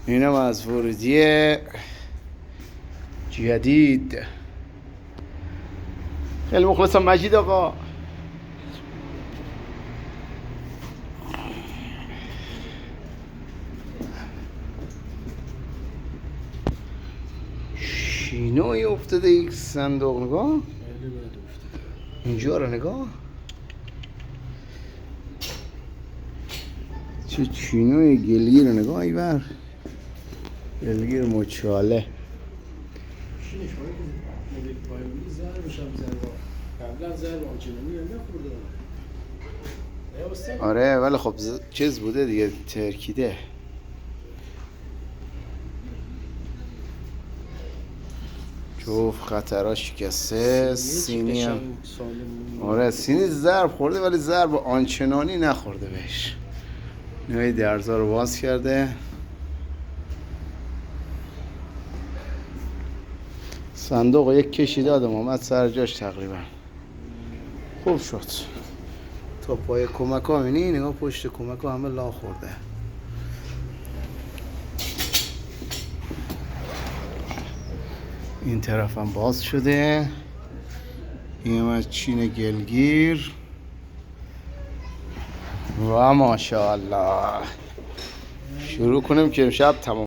اینم از ورودی جدید. خیلی مخلصم مجید آقا. چینوی افتاده یک صندوق، نگاه اینجا رو نگاه، چه چینوی گلگیر رو نگاه، ایور گلگیر مچاله. آره ولی خب چیز بوده دیگه، ترکیده. جوف خطراش شکسته. سینی هم آره سینی ضرب خورده ولی ضرب آنچنانی نخورده بهش. نوعی درزا رو باز کرده. صندوق یک کشی دادم اومد سر جاش تقریبا. خوب شد. تا پای کمک ها می‌بینی، نگاه پشت کمک ها همه لا خورده. این طرف هم باز شده. این هم از چین گلگیر و ماشاءالله. شروع کنیم که امشب تمام